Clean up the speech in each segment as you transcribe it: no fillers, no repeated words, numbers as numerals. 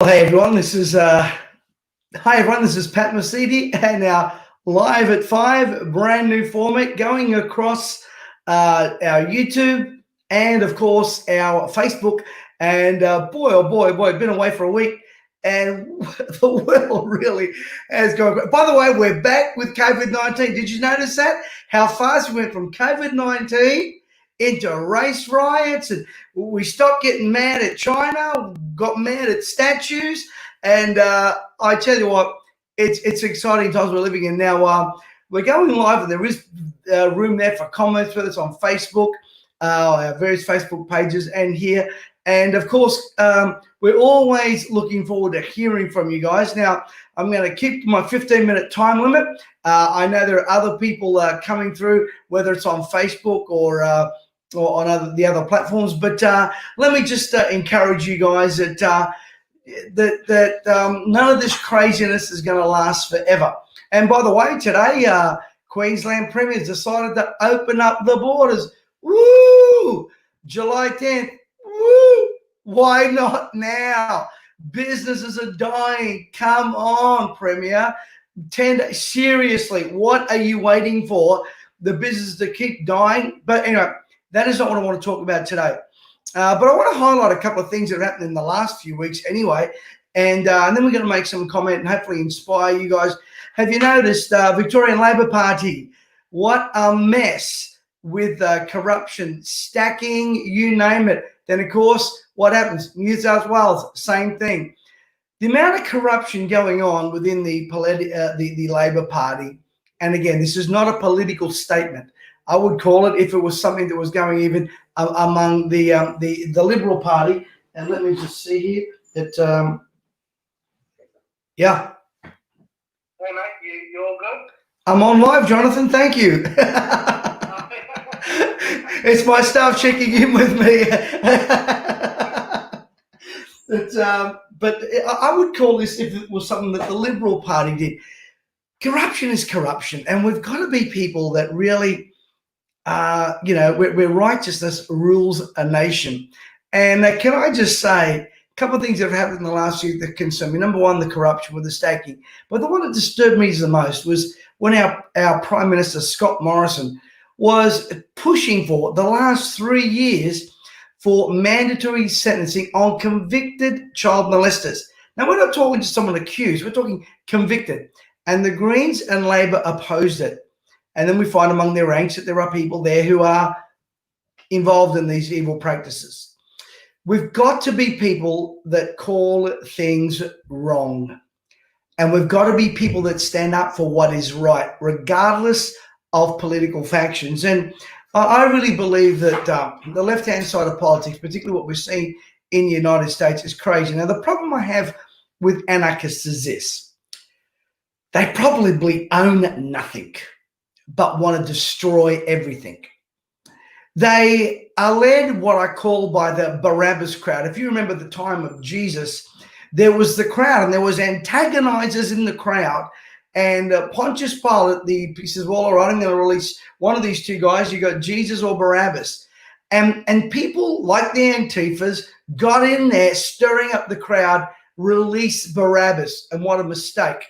Hey everyone, this is Pat Mesiti, and our live at 5 brand new format going across our YouTube and of course our Facebook. And boy, oh boy, been away for a week, and the world really has gone. By the way, we're back with COVID-19. Did you notice that? How fast we went from COVID-19 into race riots, and we stopped getting mad at China, got mad at statues, and I tell you what, it's exciting times we're living in now. We're going live, and there is room there for comments, whether it's on Facebook, our various Facebook pages, and here. And of course, we're always looking forward to hearing from you guys. Now, I'm going to keep my 15-minute time limit. I know there are other people coming through, whether it's on Facebook or on the other platforms. But let me just encourage you guys that none of this craziness is going to last forever. And by the way, today Queensland Premier's decided to open up the borders. Woo! July 10th. Woo! Why not now? Businesses are dying. Come on, Premier. Seriously, what are you waiting for? The businesses to keep dying? But anyway, that is not what I want to talk about today. But I want to highlight a couple of things that have happened in the last few weeks anyway. And then we're going to make some comment and hopefully inspire you guys. Have you noticed Victorian Labor Party? What a mess with corruption, stacking, you name it. Then, of course, what happens? New South Wales, same thing. The amount of corruption going on within the Labor Party, and again, this is not a political statement. I would call it, if it was something that was going even among the Liberal Party. And let me just see here that, yeah. Hey mate, you all good? I'm on live, Jonathan. Thank you. It's my staff checking in with me. But I would call this, if it was something that the Liberal Party did. Corruption is corruption, and we've got to be people that really, where righteousness rules a nation. And can I just say a couple of things that have happened in the last year that concern me. Number one, the corruption with the stacking. But the one that disturbed me the most was when our Prime Minister, Scott Morrison, was pushing for the last 3 years for mandatory sentencing on convicted child molesters. Now, we're not talking to someone accused. We're talking convicted. And the Greens and Labor opposed it. And then we find among their ranks that there are people there who are involved in these evil practices. We've got to be people that call things wrong. And we've got to be people that stand up for what is right, regardless of political factions. And I really believe that the left-hand side of politics, particularly what we're seeing in the United States, is crazy. Now, the problem I have with anarchists is this. They probably own nothing, but want to destroy everything. They are led what I call by the Barabbas crowd. If you remember the time of Jesus, there was the crowd and there was antagonizers in the crowd. And Pontius Pilate, he says, well, all right, I'm going to release one of these two guys. You got Jesus or Barabbas. And people like the Antifas got in there, stirring up the crowd, release Barabbas. And what a mistake.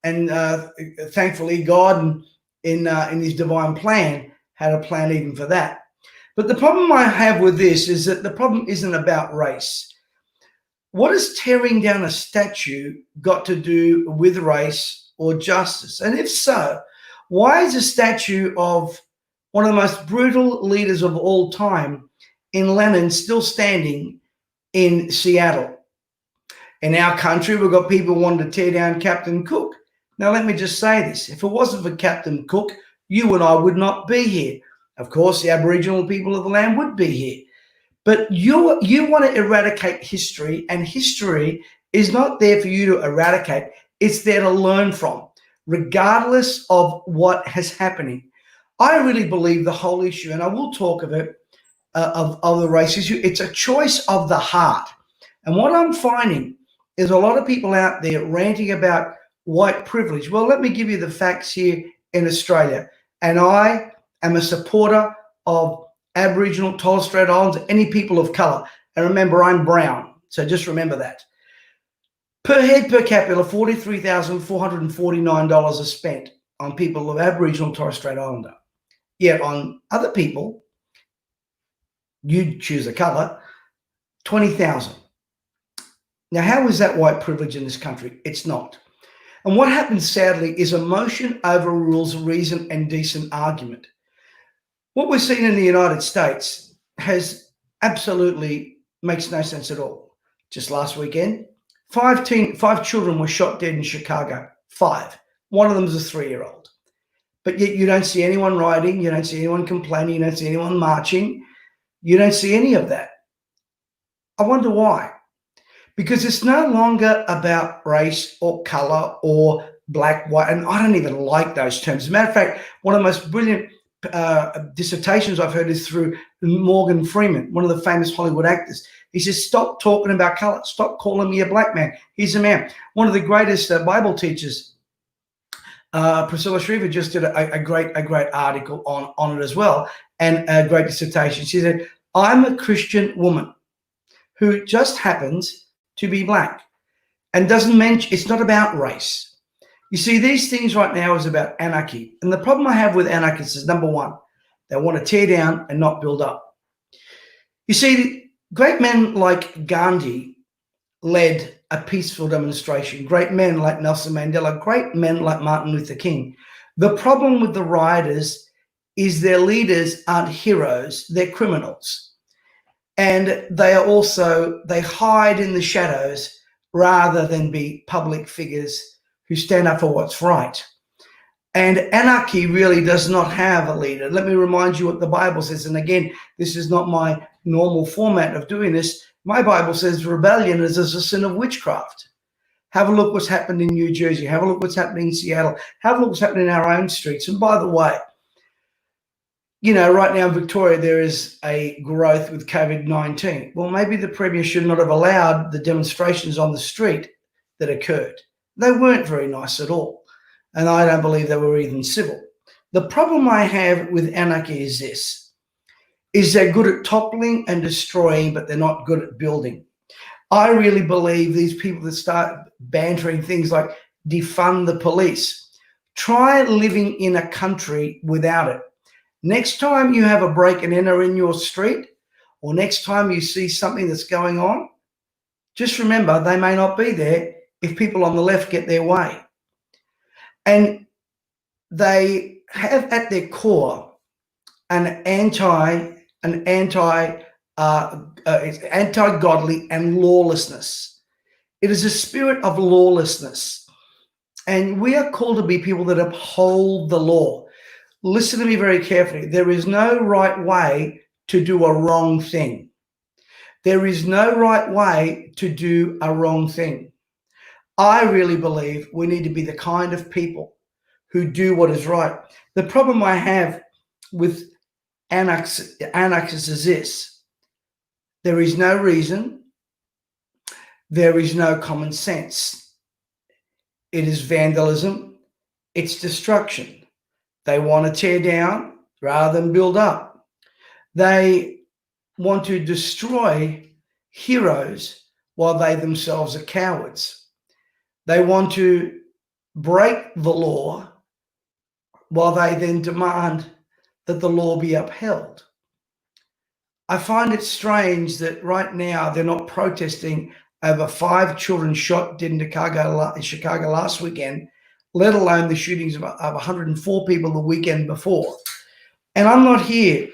And thankfully, God, in his divine plan, had a plan even for that. But the problem I have with this is that the problem isn't about race. What has tearing down a statue got to do with race or justice? And if so, why is a statue of one of the most brutal leaders of all time in Lenin still standing in Seattle? In our country, we've got people wanting to tear down Captain Cook. Now, let me just say this. If it wasn't for Captain Cook, you and I would not be here. Of course, the Aboriginal people of the land would be here. But you want to eradicate history, and history is not there for you to eradicate. It's there to learn from, regardless of what is happening. I really believe the whole issue, and I will talk of it, of the race issue, it's a choice of the heart. And what I'm finding is a lot of people out there ranting about white privilege. Well, let me give you the facts here in Australia. And I am a supporter of Aboriginal, Torres Strait Islanders, any people of colour. And remember, I'm brown. So just remember that. Per head per capita, $43,449 are spent on people of Aboriginal and Torres Strait Islander. Yet on other people, you choose a colour, 20,000. Now, how is that white privilege in this country? It's not. And what happens, sadly, is emotion overrules reason and decent argument. What we're seeing in the United States has absolutely makes no sense at all. Just last weekend, five children were shot dead in Chicago. 5. One of them is a 3-year-old. But yet you don't see anyone rioting, you don't see anyone complaining, you don't see anyone marching, you don't see any of that. I wonder why. Because it's no longer about race or color or black, white, and I don't even like those terms. As a matter of fact, one of the most brilliant dissertations I've heard is through Morgan Freeman, one of the famous Hollywood actors. He says, stop talking about color. Stop calling me a black man. He's a man. One of the greatest Bible teachers, Priscilla Shriver, just did a great article on it as well, and a great dissertation. She said, I'm a Christian woman who just happens to be black, and doesn't mention, it's not about race. You see, these things right now is about anarchy. And the problem I have with anarchists is, number one, they want to tear down and not build up. You see, great men like Gandhi led a peaceful demonstration. Great men like Nelson Mandela, great men like Martin Luther King. The problem with the rioters is their leaders aren't heroes, they're criminals. And they hide in the shadows rather than be public figures who stand up for what's right. And anarchy really does not have a leader. Let me remind you what the Bible says. And again, this is not my normal format of doing this. My Bible says rebellion is a sin of witchcraft. Have a look what's happened in New Jersey. Have a look what's happening in Seattle. Have a look what's happening in our own streets. And by the way, you know, right now in Victoria, there is a growth with COVID-19. Well, maybe the Premier should not have allowed the demonstrations on the street that occurred. They weren't very nice at all. And I don't believe they were even civil. The problem I have with anarchy is this, is they're good at toppling and destroying, but they're not good at building. I really believe these people that start bantering things like defund the police, try living in a country without it. Next time you have a break and enter in your street, or next time you see something that's going on, just remember they may not be there if people on the left get their way. And they have at their core it's anti-godly and lawlessness. It is a spirit of lawlessness. And we are called to be people that uphold the law. Listen to me very carefully. There is no right way to do a wrong thing. There is no right way to do a wrong thing. I really believe we need to be the kind of people who do what is right. The problem I have with anarchists is this. There is no reason. There is no common sense. It is vandalism. It's destruction. They want to tear down rather than build up. They want to destroy heroes while they themselves are cowards. They want to break the law while they then demand that the law be upheld. I find it strange that right now they're not protesting over 5 children shot dead in Chicago last weekend, let alone the shootings of 104 people the weekend before. And I'm not here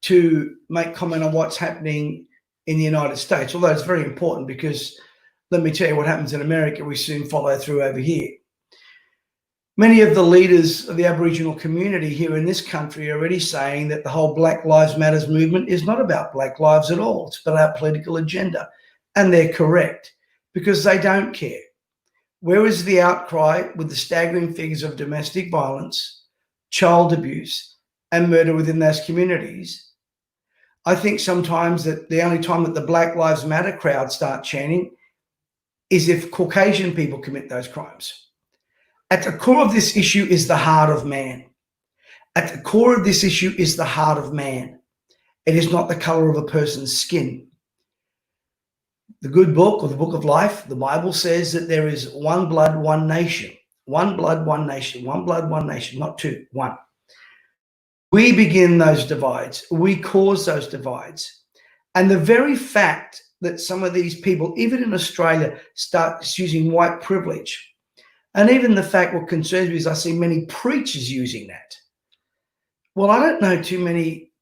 to make comment on what's happening in the United States, although it's very important because let me tell you what happens in America, we soon follow through over here. Many of the leaders of the Aboriginal community here in this country are already saying that the whole Black Lives Matter movement is not about black lives at all. It's about our political agenda. And they're correct because they don't care. Where is the outcry with the staggering figures of domestic violence, child abuse, and murder within those communities? I think sometimes that the only time that the Black Lives Matter crowd start chanting is if Caucasian people commit those crimes. At the core of this issue is the heart of man. At the core of this issue is the heart of man. It is not the color of a person's skin. the good book or the book of life, the Bible says that there is one blood, one nation. One blood, one nation. One blood, one nation. Not two, one. We begin those divides. We cause those divides. And the very fact that some of these people, even in Australia, start using white privilege, and even the fact what concerns me is I see many preachers using that. Well, I don't know too many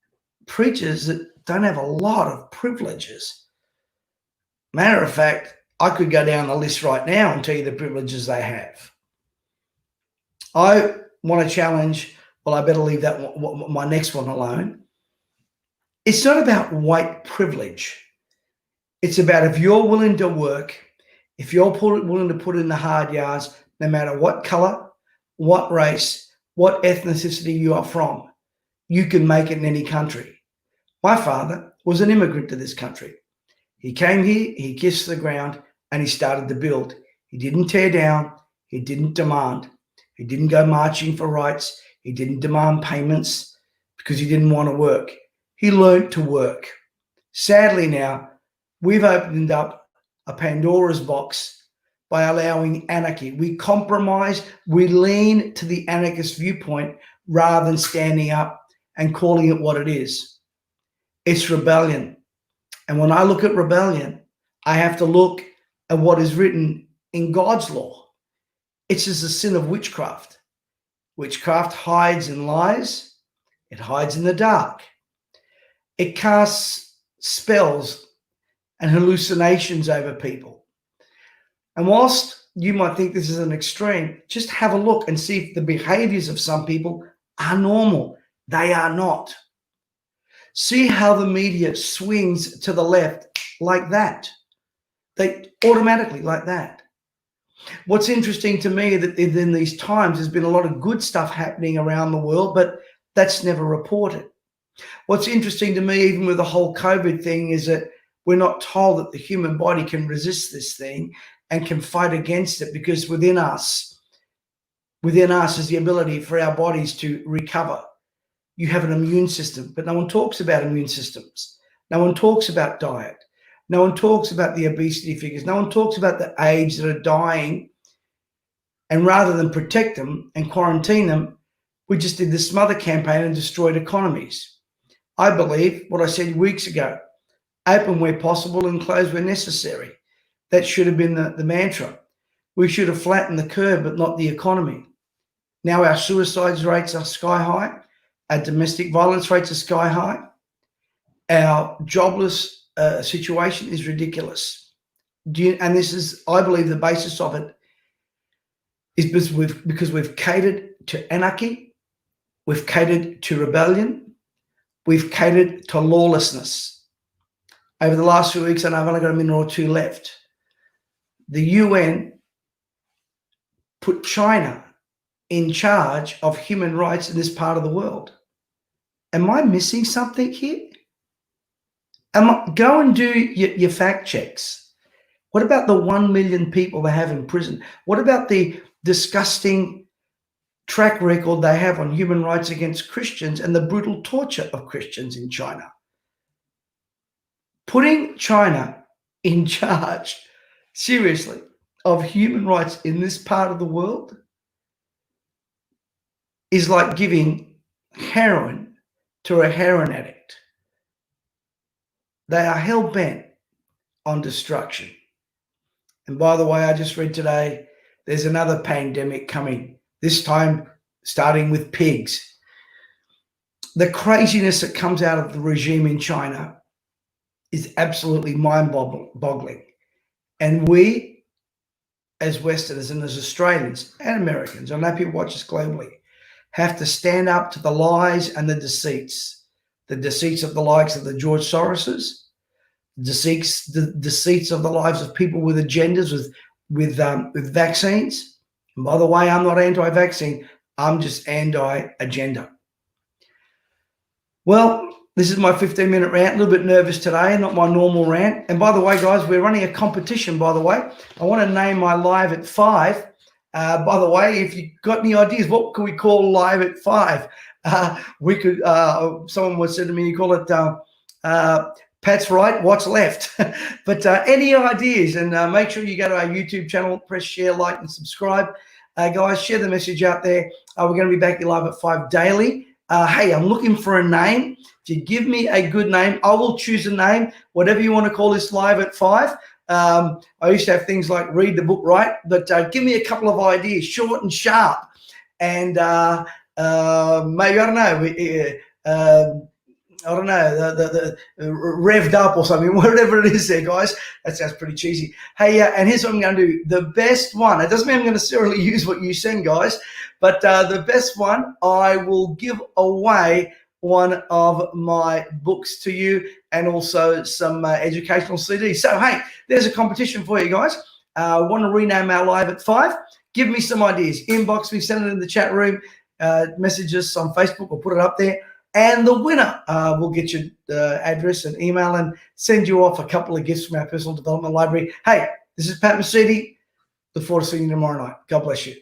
preachers that don't have a lot of privileges. Matter of fact, I could go down the list right now and tell you the privileges they have. I want to challenge, well, I better leave that my next one alone. It's not about white privilege. It's about if you're willing to work, if you're willing to put in the hard yards, no matter what color, what race, what ethnicity you are from, you can make it in any country. My father was an immigrant to this country. He came here, he kissed the ground, and he started to build. He didn't tear down. He didn't demand. He didn't go marching for rights. He didn't demand payments because he didn't want to work. He learned to work. Sadly now, we've opened up a Pandora's box by allowing anarchy. We compromise, we lean to the anarchist viewpoint rather than standing up and calling it what it is. It's rebellion. And when I look at rebellion, I have to look at what is written in God's law. It's as the sin of witchcraft. Witchcraft hides in lies. It hides in the dark. It casts spells and hallucinations over people. And whilst you might think this is an extreme, just have a look and see if the behaviors of some people are normal. They are not. See how the media swings to the left like that. They automatically like that. What's interesting to me that in these times, there's been a lot of good stuff happening around the world, but that's never reported. What's interesting to me, even with the whole COVID thing, is that we're not told that the human body can resist this thing and can fight against it, because within us is the ability for our bodies to recover. You have an immune system, but no one talks about immune systems. No one talks about diet. No one talks about the obesity figures. No one talks about the age that are dying. And rather than protect them and quarantine them, we just did the smother campaign and destroyed economies. I believe what I said weeks ago, open where possible and close where necessary. That should have been the mantra. We should have flattened the curve, but not the economy. Now our suicide rates are sky high. Our domestic violence rates are sky high. Our jobless situation is ridiculous. And this is, I believe, the basis of it is because we've catered to anarchy, we've catered to rebellion, we've catered to lawlessness. Over the last few weeks, and I've only got a minute or two left, the UN put China in charge of human rights in this part of the world. Am I missing something here? Go and do your fact checks. What about the 1 million people they have in prison? What about the disgusting track record they have on human rights against Christians and the brutal torture of Christians in China? Putting China in charge, seriously, of human rights in this part of the world is like giving heroin to a heroin addict. They are hell-bent on destruction. And by the way, I just read today, there's another pandemic coming, this time starting with pigs. The craziness that comes out of the regime in China is absolutely mind-boggling. And we, as Westerners and as Australians and Americans, I know people watch us globally, have to stand up to the lies and the deceits of the likes of the George Soroses, the deceits of the lives of people with agendas, with vaccines. And by the way, I'm not anti-vaccine. I'm just anti-agenda. Well, this is my 15-minute rant. A little bit nervous today, not my normal rant. And by the way, guys, we're running a competition, by the way. I want to name my live at 5. By the way, if you've got any ideas, what can we call live at 5? We could, someone once said to me, you call it Pat's right, what's left? But any ideas? And make sure you go to our YouTube channel, press share, like, and subscribe. Guys, share the message out there. We're going to be back live at 5 daily. Hey, I'm looking for a name. If you give me a good name, I will choose a name, whatever you want to call this live at 5. I used to have things like read the book, right? But give me a couple of ideas, short and sharp. And maybe, I don't know, the revved up or something, whatever it is there, guys. That sounds pretty cheesy. Hey, and here's what I'm going to do. The best one, it doesn't mean I'm going to necessarily use what you send, guys, but the best one, I will give away one of my books to you and also some educational CDs. So, hey, there's a competition for you guys. I want to rename our live at 5. Give me some ideas. Inbox me, send it in the chat room, message us on Facebook, or put it up there. And the winner will get your address and email and send you off a couple of gifts from our personal development library. Hey, this is Pat Mesiti. Look forward to seeing you tomorrow night. God bless you.